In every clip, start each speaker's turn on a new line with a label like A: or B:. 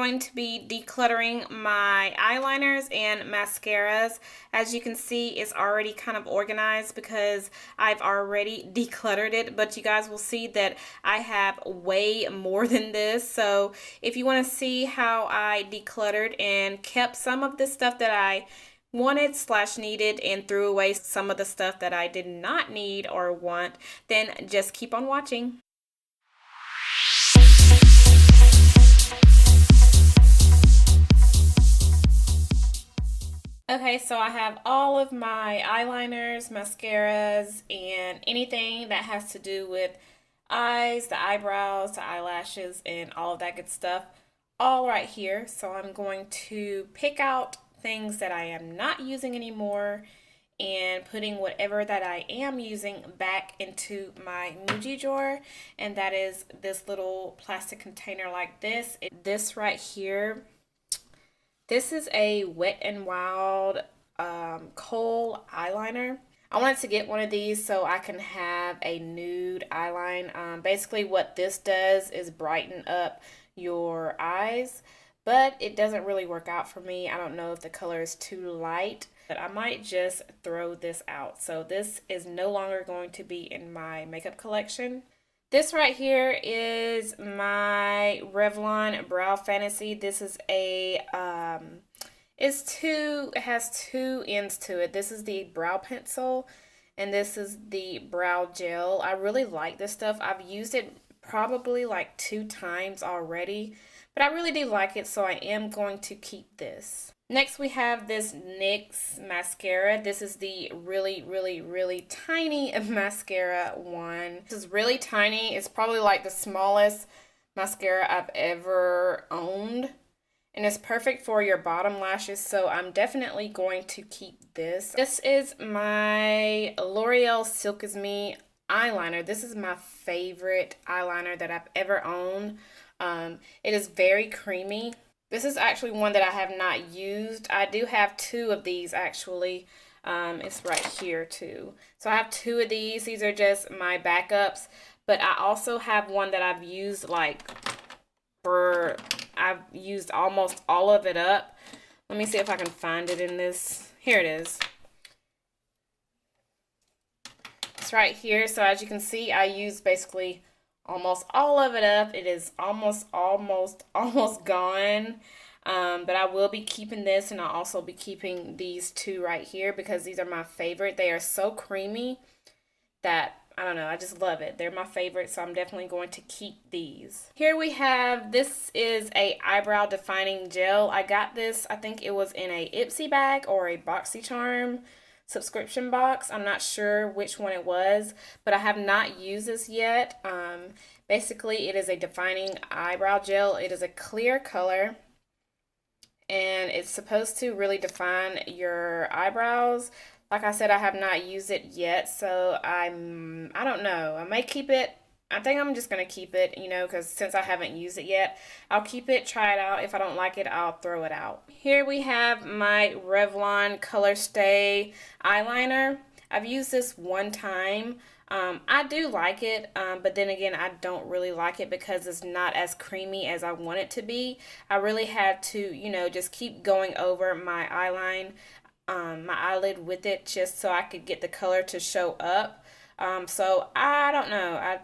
A: going to be decluttering my eyeliners and mascaras. As you can see, it's already kind of organized because I've already decluttered it, but you guys will see that I have way more than this. So if you want to see how I decluttered and kept some of the stuff that I wanted / needed and threw away some of the stuff that I did not need or want, then just keep on watching. Okay, so I have all of my eyeliners, mascaras, and anything that has to do with eyes, the eyebrows, the eyelashes, and all of that good stuff all right here. So I'm going to pick out things that I am not using anymore and putting whatever that I am using back into my Muji drawer, and that is this little plastic container like this. This right here, this is a Wet n Wild kohl eyeliner. I wanted to get one of these so I can have a nude eyeline. Basically what this does is brighten up your eyes, but it doesn't really work out for me. I don't know if the color is too light, but I might just throw this out. So this is no longer going to be in my makeup collection. This right here is my Revlon Brow Fantasy. This is a, it has two ends to it. This is the brow pencil, and this is the brow gel. I really like this stuff. I've used it probably like 2 times already, but I really do like it, so I am going to keep this. Next we have this NYX mascara. This is the really tiny mascara one. This is really tiny. It's probably like the smallest mascara I've ever owned. And it's perfect for your bottom lashes, so I'm definitely going to keep this. This is my L'Oreal Silk Is Me eyeliner. This is my favorite eyeliner that I've ever owned. It is very creamy. This is actually one that I have not used. I do have 2 of these actually. It's right here too. So I have 2 of these. These are just my backups. But I also have one that I've used I've used almost all of it up. Let me see if I can find it in this. Here it is. It's right here. So as you can see, I used basically almost all of it up. It is almost gone. But I will be keeping this, and I'll also be keeping these 2 right here because these are my favorite. They are so creamy that, I don't know, I just love it. They're my favorite, so I'm definitely going to keep these. Here we have, this is a eyebrow defining gel. I got this, I think it was in a Ipsy bag or a BoxyCharm subscription box. I'm not sure which one it was, but I have not used this yet. Basically, it is a defining eyebrow gel. It is a clear color, and it's supposed to really define your eyebrows. Like I said, I have not used it yet, so I don't know. I may keep it. I think I'm just going to keep it, you know, because since I haven't used it yet, I'll keep it, try it out. If I don't like it, I'll throw it out. Here we have my Revlon Color Stay eyeliner. I've used this 1 time. I do like it, but then again, I don't really like it because it's not as creamy as I want it to be. I really had to, you know, just keep going over my eyeline, my eyelid with it just so I could get the color to show up. So I don't know.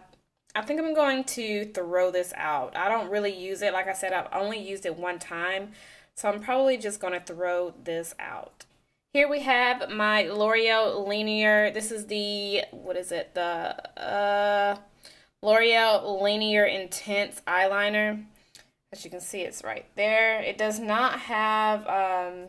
A: I think I'm going to throw this out. I don't really use it. Like I said, I've only used it 1 time. So I'm probably just going to throw this out. Here we have my L'Oreal Linear. This is the, what is it? The L'Oreal Linear Intense Eyeliner. As you can see, it's right there. It does not have a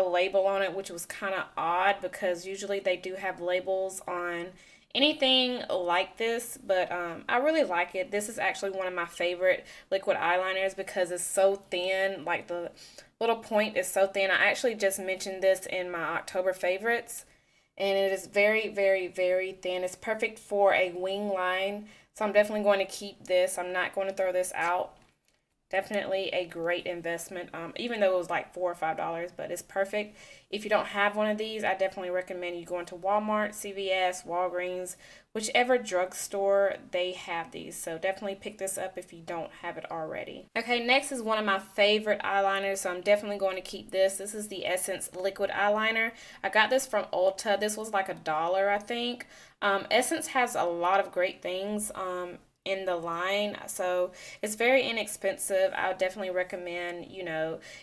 A: label on it, which was kind of odd because usually they do have labels on anything like this, but I really like it. This is actually one of my favorite liquid eyeliners because it's so thin. Like the little point is so thin. I actually just mentioned this in my October favorites, and it is very thin. It's perfect for a wing line, so I'm definitely going to keep this. I'm not going to throw this out. Definitely a great investment, even though it was like $4 or $5, but it's perfect. If you don't have one of these, I definitely recommend you going to Walmart, CVS, Walgreens, whichever drugstore they have these. So definitely pick this up if you don't have it already. Okay, next is one of my favorite eyeliners, so I'm definitely going to keep this. This is the Essence Liquid Eyeliner. I got this from Ulta. This was like $1, I think. Essence has a lot of great things in the line, so it's very inexpensive. I would definitely recommend,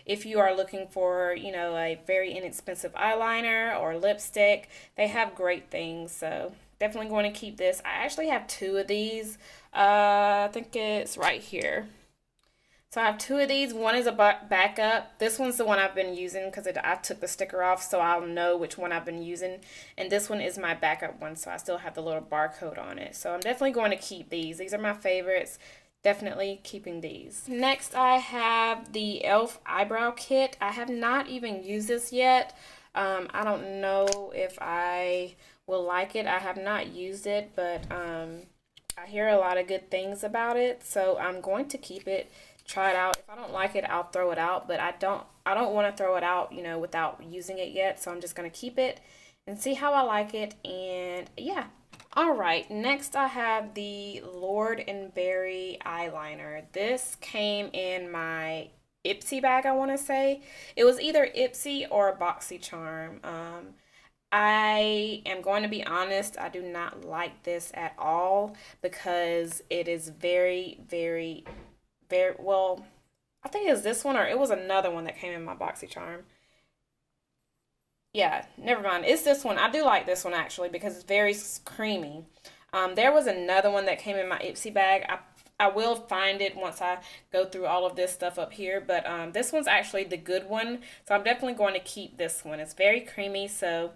A: if you are looking for, a very inexpensive eyeliner or lipstick, they have great things. So definitely going to keep this. I actually have two of these. I think it's right here. So I have two of these. One is a backup. This one's the one I've been using because I took the sticker off, so I'll know which one I've been using. And this one is my backup one, so I still have the little barcode on it. So I'm definitely going to keep these. These are my favorites. Definitely keeping these. Next, I have the e.l.f. eyebrow kit. I have not even used this yet. I don't know if I will like it. I have not used it, but I hear a lot of good things about it, so I'm going to keep it. Try it out. If I don't like it, I'll throw it out, but I don't want to throw it out, without using it yet. So I'm just going to keep it and see how I like it. And yeah. All right. Next, I have the Lord & Berry eyeliner. This came in my Ipsy bag, I want to say. It was either Ipsy or BoxyCharm. I am going to be honest, I do not like this at all because it is very, very well, I think it was this one or it was another one that came in my BoxyCharm. Yeah, never mind. It's this one. I do like this one actually because it's very creamy. There was another one that came in my Ipsy bag. I will find it once I go through all of this stuff up here, but this one's actually the good one, so I'm definitely going to keep this one. It's very creamy, so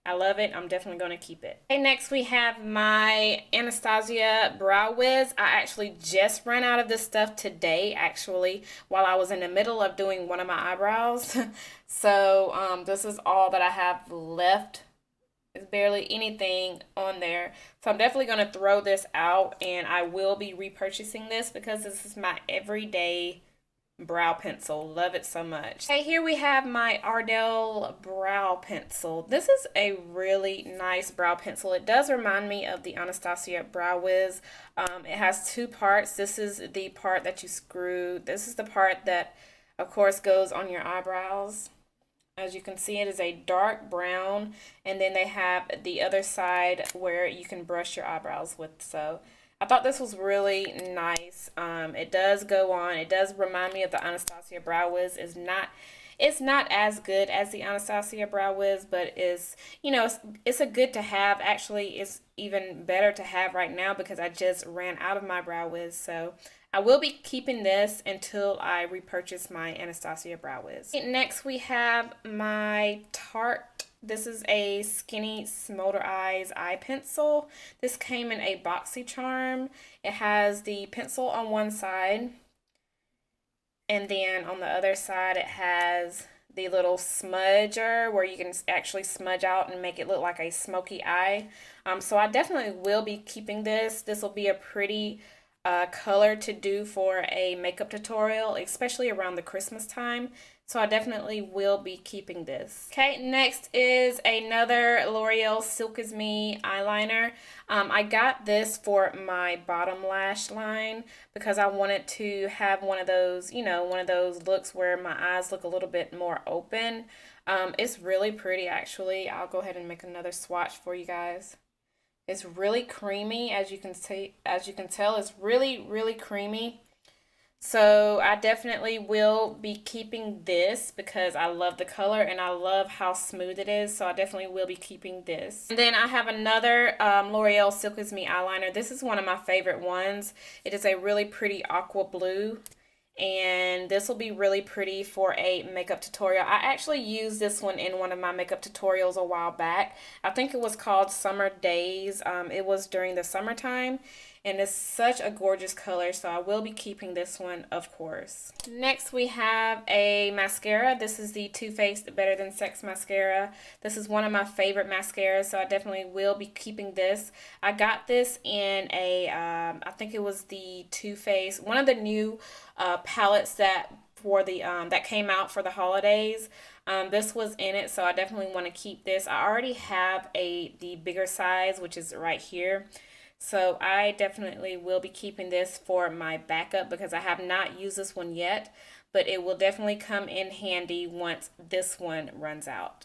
A: I love it. I'm definitely going to keep it. Okay, next we have my Anastasia Brow Wiz. I actually just ran out of this stuff today, actually, while I was in the middle of doing one of my eyebrows. So this is all that I have left. There's barely anything on there. So I'm definitely going to throw this out, and I will be repurchasing this because this is my everyday brow pencil. Love it so much. Okay, here we have my Ardell brow pencil. This is a really nice brow pencil. It does remind me of the Anastasia Brow Wiz. It has two parts. This is the part that you screw. This is the part that, of course, goes on your eyebrows. As you can see, it is a dark brown, and then they have the other side where you can brush your eyebrows with. So I thought this was really nice. It does go on. It does remind me of the Anastasia Brow Wiz. It's not as good as the Anastasia Brow Wiz, but it's a good to have. Actually, it's even better to have right now because I just ran out of my Brow Wiz. So I will be keeping this until I repurchase my Anastasia Brow Wiz. Next, we have my Tarte. This is a Skinny Smolder Eyes eye pencil. This came in a BoxyCharm. It has the pencil on one side, and then on the other side it has the little smudger where you can actually smudge out and make it look like a smoky eye. So I definitely will be keeping this. This will be a pretty color to do for a makeup tutorial, especially around the Christmas time. So I definitely will be keeping this. Okay, next is another L'Oreal Silk Is Me eyeliner. I got this for my bottom lash line because I wanted to have one of those, one of those looks where my eyes look a little bit more open. It's really pretty actually. I'll go ahead and make another swatch for you guys. It's really creamy, as you can see, tell, it's really, really creamy. So I definitely will be keeping this because I love the color and I love how smooth it is. So I definitely will be keeping this. And then I have another L'Oreal Silk Is Me eyeliner. This is one of my favorite ones. It is a really pretty aqua blue. And this will be really pretty for a makeup tutorial. I actually used this one in one of my makeup tutorials a while back. I think it was called Summer Days. It was during the summertime. and it's such a gorgeous color, so I will be keeping this one, of course. Next we have a mascara. This is the Too Faced Better Than Sex mascara. This is one of my favorite mascaras, so I definitely will be keeping this. I got this in a I think it was the Too Faced, one of the new palettes that for the that came out for the holidays. This was in it, so I definitely want to keep this. I already have the bigger size, which is right here. So I definitely will be keeping this for my backup because I have not used this one yet, but it will definitely come in handy once this one runs out.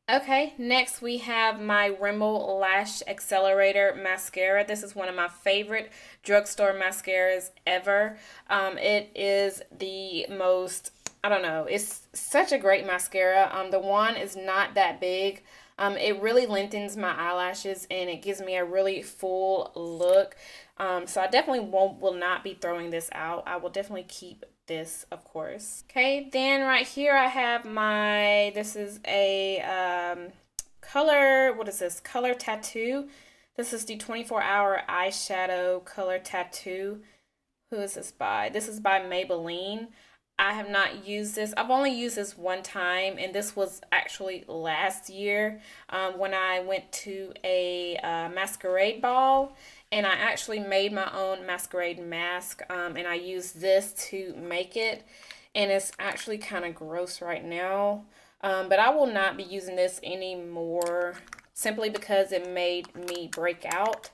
A: Okay, next we have my Rimmel Lash Accelerator Mascara. This is one of my favorite drugstore mascaras ever. It is the most, I don't know, it's such a great mascara. The wand is not that big. It really lengthens my eyelashes and it gives me a really full look. So I definitely will not be throwing this out. I will definitely keep this, of course. Okay, then right here I have my, this is a color, what is this? Color Tattoo. This is the 24-hour eyeshadow color tattoo. Who is this by? This is by Maybelline. I have not used this. I've only used this one time, and this was actually last year when I went to a masquerade ball, and I actually made my own masquerade mask, and I used this to make it, and it's actually kind of gross right now, but I will not be using this anymore simply because it made me break out.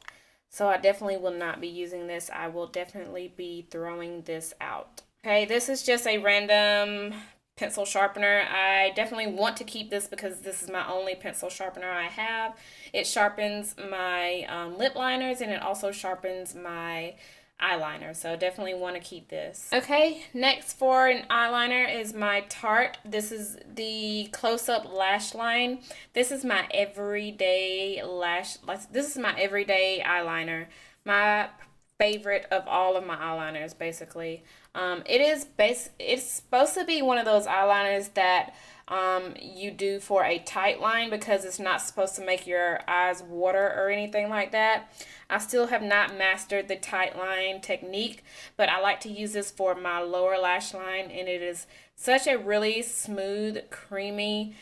A: So I definitely will not be using this. I will definitely be throwing this out. Okay, this is just a random pencil sharpener. I definitely want to keep this because this is my only pencil sharpener I have. It sharpens my lip liners and it also sharpens my eyeliner, so definitely want to keep this. Okay, next for an eyeliner is my Tarte. This is the close-up lash line. This is my everyday this is my everyday eyeliner. My favorite of all of my eyeliners, basically. It's supposed to be one of those eyeliners that you do for a tight line because it's not supposed to make your eyes water or anything like that. I still have not mastered the tight line technique, but I like to use this for my lower lash line, and it is such a really smooth, creamy,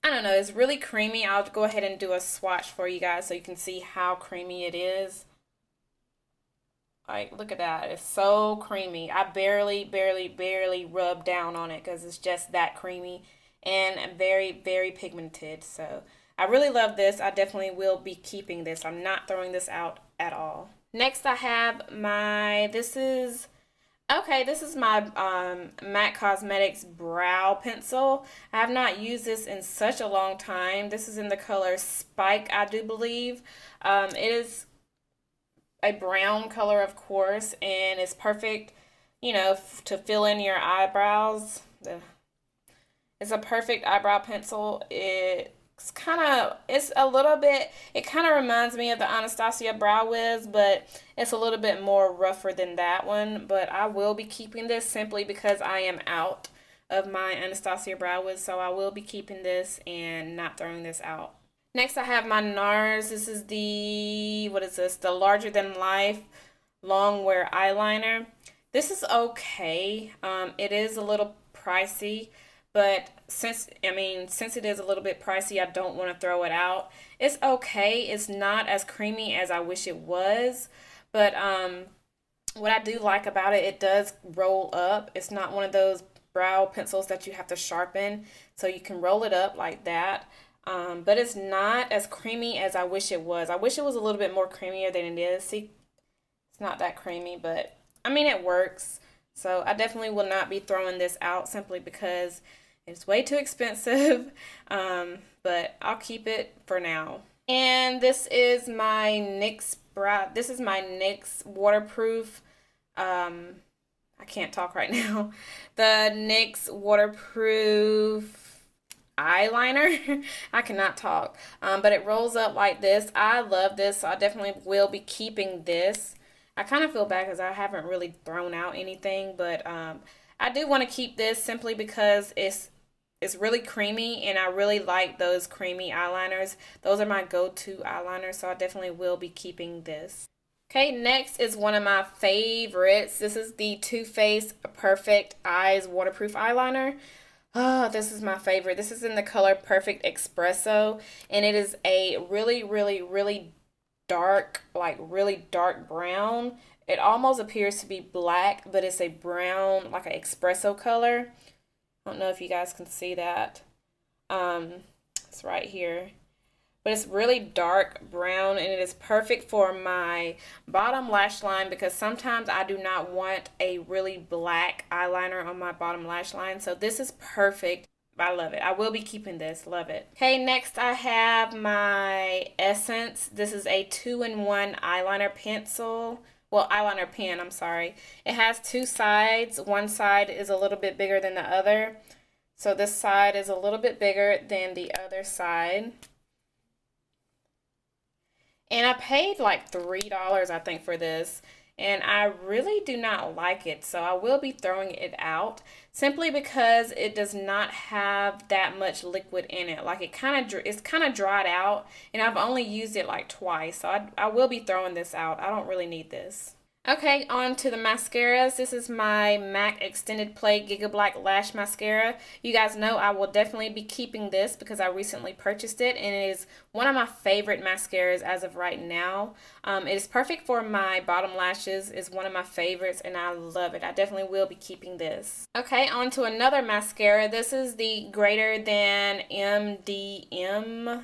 A: I don't know, it's really creamy. I'll go ahead and do a swatch for you guys so you can see how creamy it is. Like, look at that. It's so creamy. I barely rub down on it because it's just that creamy and very pigmented. So I really love this. I definitely will be keeping this. I'm not throwing this out at all. Next I have my, this is my MAC Cosmetics brow pencil. I have not used this in such a long time. This is in the color Spike, I do believe. It is a brown color, of course, and it's perfect, you know, to fill in your eyebrows. It's a perfect eyebrow pencil. It kind of reminds me of the Anastasia Brow Wiz, but it's a little bit more rougher than that one. But I will be keeping this simply because I am out of my Anastasia Brow Wiz, so I will be keeping this and not throwing this out. Next I have my NARS. This is the, what is this? The Larger Than Life Long Wear Eyeliner. This is okay. It is a little pricey, but since it is a little bit pricey, I don't want to throw it out. It's okay. It's not as creamy as I wish it was, but what I do like about it, it does roll up. It's not one of those brow pencils that you have to sharpen, so you can roll it up like that. But it's not as creamy as I wish it was. I wish it was a little bit more creamier than it is. See, it's not that creamy, but I mean, it works. So I definitely will not be throwing this out simply because it's way too expensive. But I'll keep it for now. And this is my NYX waterproof, I can't talk right now. The NYX waterproof eyeliner. I cannot talk, but it rolls up like this. I love this, so I definitely will be keeping this. I kind of feel bad because I haven't really thrown out anything, but I do want to keep this simply because it's really creamy, and I really like those creamy eyeliners. Those are my go-to eyeliners, so I definitely will be keeping this. Okay, next is one of my favorites. This is the Too Faced Perfect Eyes Waterproof Eyeliner. Oh, this is my favorite. This is in the color Perfect Espresso, and it is a really, really, really dark, like really dark brown. It almost appears to be black, but it's a brown, like an espresso color. I don't know if you guys can see that. It's right here. But it's really dark brown, and it is perfect for my bottom lash line because sometimes I do not want a really black eyeliner on my bottom lash line. So this is perfect. I love it. I will be keeping this. Love it. Okay, next I have my Essence. This is a 2-in-1 eyeliner pencil. Well, eyeliner pen, I'm sorry. It has two sides. One side is a little bit bigger than the other. So this side is a little bit bigger than the other side. And I paid like $3, I think, for this. And I really do not like it. So I will be throwing it out simply because it does not have that much liquid in it. Like it's kind of dried out. And I've only used it like twice. So I will be throwing this out. I don't really need this. Okay, on to the mascaras. This is my MAC Extended Play Giga Black Lash Mascara. You guys know I will definitely be keeping this because I recently purchased it, and it is one of my favorite mascaras as of right now. It is perfect for my bottom lashes. It's one of my favorites, and I love it. I definitely will be keeping this. Okay, on to another mascara. This is the Greater Than MDM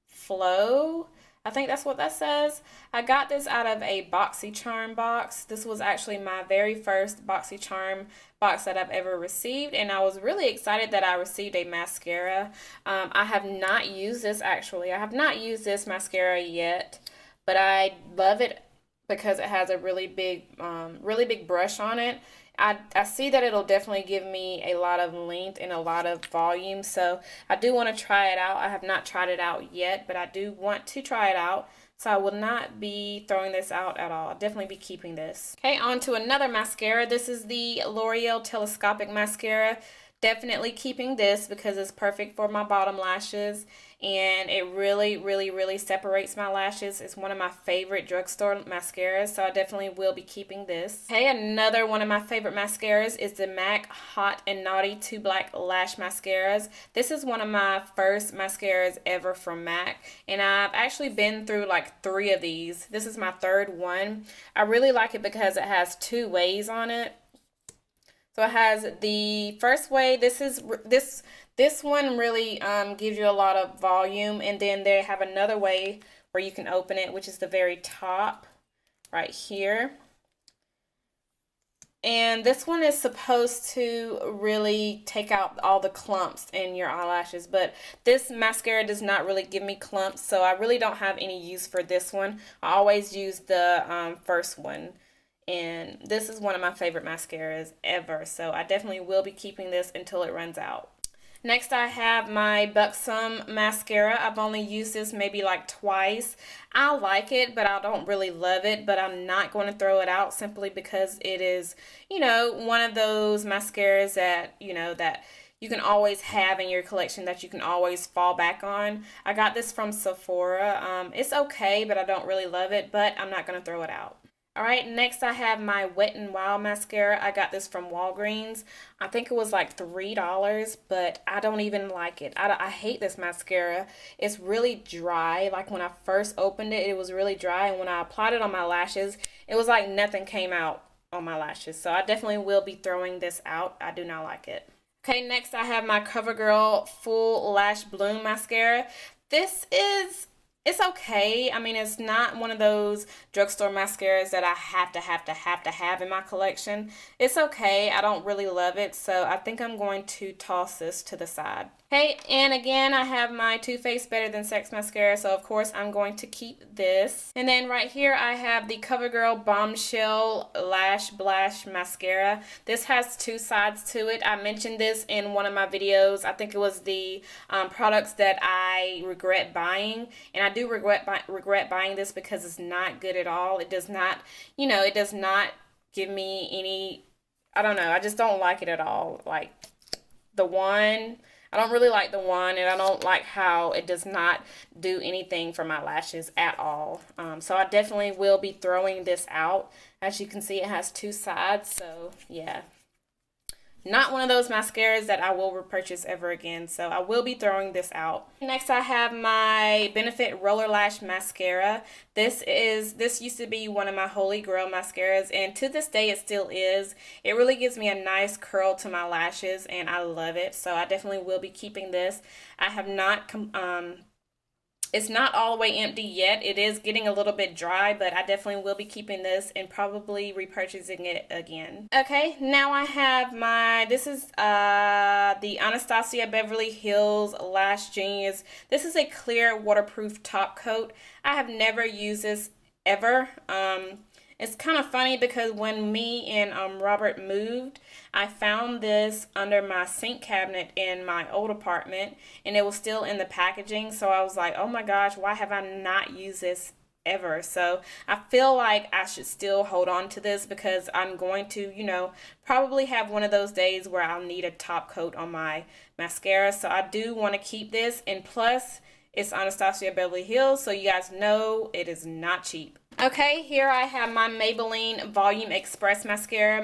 A: Flow. I think that's what that says. I got this out of a BoxyCharm box. This was actually my very first BoxyCharm box that I've ever received, and I was really excited that I received a mascara. I have not used this actually. I have not used this mascara yet, but I love it because it has a really big brush on it. I see that it'll definitely give me a lot of length and a lot of volume, so I do want to try it out. I have not tried it out yet, but I do want to try it out, so I will not be throwing this out at all. I'll definitely be keeping this. Okay, on to another mascara. This is the L'Oreal Telescopic Mascara. Definitely keeping this because it's perfect for my bottom lashes, and it really, really, really separates my lashes. It's one of my favorite drugstore mascaras, so I definitely will be keeping this. Okay, another one of my favorite mascaras is the MAC Hot and Naughty 2 Black Lash Mascaras. This is one of my first mascaras ever from MAC, and I've actually been through like 3 of these. This is my 3rd one. I really like it because it has 2 ways on it. So it has the first way. This one really gives you a lot of volume, and then they have another way where you can open it, which is the very top right here. And this one is supposed to really take out all the clumps in your eyelashes, but this mascara does not really give me clumps, so I really don't have any use for this one. I always use the first one. And this is one of my favorite mascaras ever, so I definitely will be keeping this until it runs out. Next, I have my Buxom mascara. I've only used this maybe like twice. I like it, but I don't really love it, but I'm not going to throw it out simply because it is, you know, one of those mascaras that, you know, that you can always have in your collection, that you can always fall back on. I got this from Sephora. It's okay, but I don't really love it, but I'm not going to throw it out. Alright, next I have my Wet n Wild mascara. I got this from Walgreens. I think it was like $3, but I don't even like it. I hate this mascara. It's really dry. Like when I first opened it, it was really dry, and when I applied it on my lashes, it was like nothing came out on my lashes. So I definitely will be throwing this out. I do not like it. Okay, next I have my CoverGirl Full Lash Bloom mascara. It's okay. I mean, it's not one of those drugstore mascaras that I have to have in my collection. It's okay. I don't really love it, so I think I'm going to toss this to the side. Okay, and again, I have my Too Faced Better Than Sex mascara, so of course I'm going to keep this. And then right here I have the CoverGirl Bombshell Lash Blash mascara. This has 2 sides to it. I mentioned this in one of my videos. I think it was the products that I regret buying, and I do regret buying this because it's not good at all. It does not, you know, it does not give me any, I don't know, I just don't like it at all. Like the one, I don't really like the wand, and I don't like how it does not do anything for my lashes at all. So I definitely will be throwing this out. As you can see, it has two sides, so yeah. Not one of those mascaras that I will repurchase ever again, so I will be throwing this out. Next, I have my Benefit Roller Lash Mascara. This used to be one of my holy grail mascaras, and to this day it still is. It really gives me a nice curl to my lashes, and I love it, so I definitely will be keeping this. I have not it's not all the way empty yet. It is getting a little bit dry, but I definitely will be keeping this and probably repurchasing it again. Okay, now I have this is the Anastasia Beverly Hills Lash Genius. This is a clear waterproof top coat. I have never used this ever. It's kind of funny because when me and Robert moved, I found this under my sink cabinet in my old apartment, and it was still in the packaging. So I was like, oh my gosh, why have I not used this ever? So I feel like I should still hold on to this because I'm going to, you know, probably have one of those days where I'll need a top coat on my mascara. So I do want to keep this, and plus it's Anastasia Beverly Hills, so you guys know it is not cheap. Okay, here I have my Maybelline Volume Express Mascara.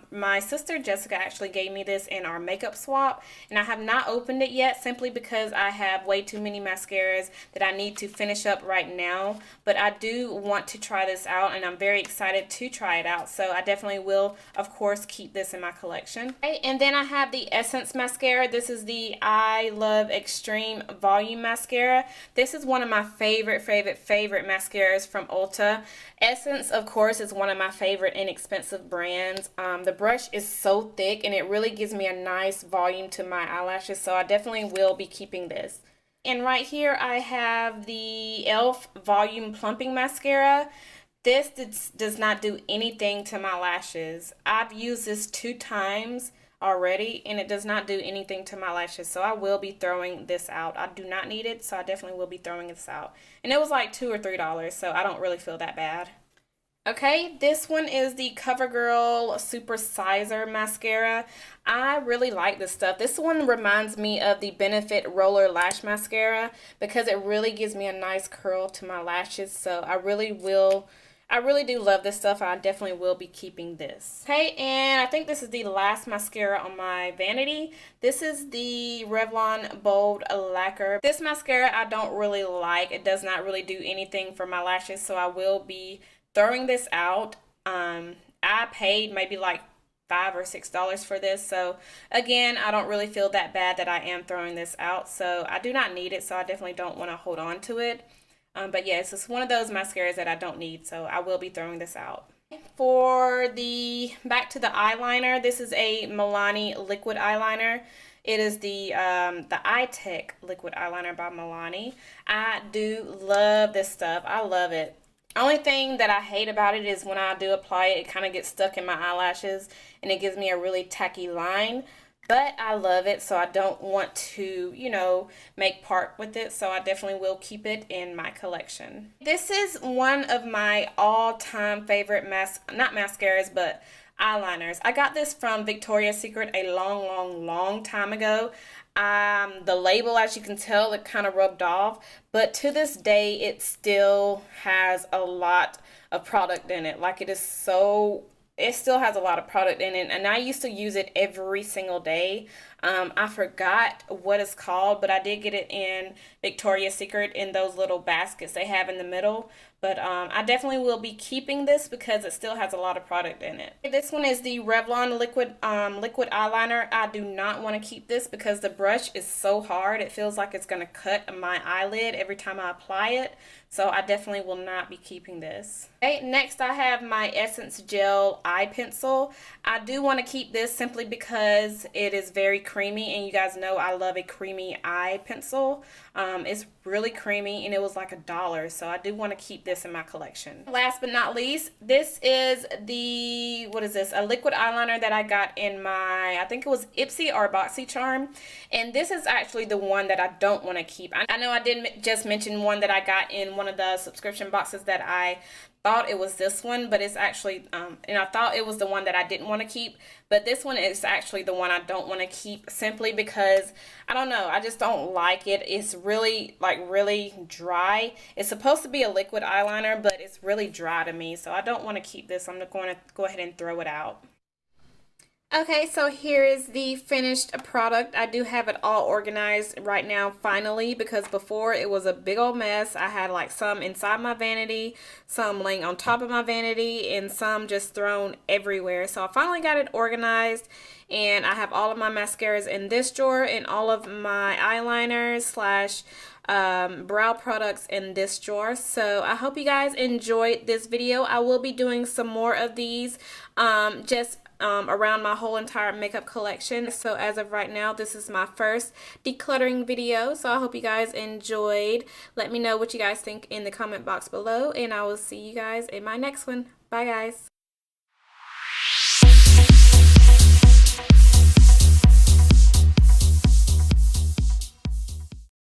A: My sister Jessica actually gave me this in our makeup swap, and I have not opened it yet simply because I have way too many mascaras that I need to finish up right now. But I do want to try this out, and I'm very excited to try it out. So I definitely will, of course, keep this in my collection. Okay, and then I have the Essence Mascara. This is the I Love Extreme Volume Mascara. This is one of my favorite mascaras from Ulta. Essence, of course, is one of my favorite inexpensive brands. The brush is so thick and it really gives me a nice volume to my eyelashes, so I definitely will be keeping this. And right here I have the e.l.f. Volume Plumping Mascara. This does not do anything to my lashes. I've used this 2 times already and it does not do anything to my lashes, so I will be throwing this out. I do not need it, so I definitely will be throwing this out. And it was like $2 or $3, so I don't really feel that bad. Okay, this one is the CoverGirl Super Sizer Mascara. I really like this stuff. This one reminds me of the Benefit Roller Lash Mascara because it really gives me a nice curl to my lashes, so I really do love this stuff. I definitely will be keeping this. Okay, and I think this is the last mascara on my vanity. This is the Revlon Bold Lacquer. This mascara I don't really like. It does not really do anything for my lashes, so I will be throwing this out. I paid maybe like $5 or $6 for this, so again, I don't really feel that bad that I am throwing this out, so I do not need it, so I definitely don't want to hold on to it. But yes, it's one of those mascaras that I don't need, so I will be throwing this out. Back to the eyeliner, this is a Milani liquid eyeliner. It is the iTech liquid eyeliner by Milani. I do love this stuff. I love it. Only thing that I hate about it is when I do apply it, it kind of gets stuck in my eyelashes and it gives me a really tacky line. But I love it, so I don't want to, you know, make part with it, so I definitely will keep it in my collection. This is one of my all-time favorite not mascaras, but eyeliners. I got this from Victoria's Secret a long time ago. The label, as you can tell, it kind of rubbed off, but to this day, it still has a lot of product in it. Like, it still has a lot of product in it, and I used to use it every single day. I forgot what it's called, but I did get it in Victoria's Secret in those little baskets they have in the middle. But I definitely will be keeping this because it still has a lot of product in it. This one is the Revlon liquid eyeliner. I do not want to keep this because the brush is so hard. It feels like it's going to cut my eyelid every time I apply it. So I definitely will not be keeping this. Okay, next I have my Essence Gel Eye Pencil. I do want to keep this simply because it is very creamy, and you guys know I love a creamy eye pencil. It's really creamy and it was like $1, so I do want to keep this in my collection. Last but not least, this is the, what is this? A liquid eyeliner that I got in my, I think it was Ipsy or BoxyCharm, and this is actually the one that I don't want to keep. I know I did just mention one that I got in one of the subscription boxes that I thought it was this one, but it's actually and I thought it was the one that I didn't want to keep, but this one is actually the one I don't want to keep, simply because I don't know, I just don't like it. It's really really dry. It's supposed to be a liquid eyeliner, but it's really dry to me, so I don't want to keep this. I'm going to go ahead and throw it out. Okay, so here is the finished product. I do have it all organized right now finally, because before it was a big old mess. I had like some inside my vanity, some laying on top of my vanity, and some just thrown everywhere. So I finally got it organized, and I have all of my mascaras in this drawer and all of my eyeliners slash brow products in this drawer. So I hope you guys enjoyed this video. I will be doing some more of these around my whole entire makeup collection. So as of right now, this is my first decluttering video. So I hope you guys enjoyed. Let me know what you guys think in the comment box below, and I will see you guys in my next one. Bye guys.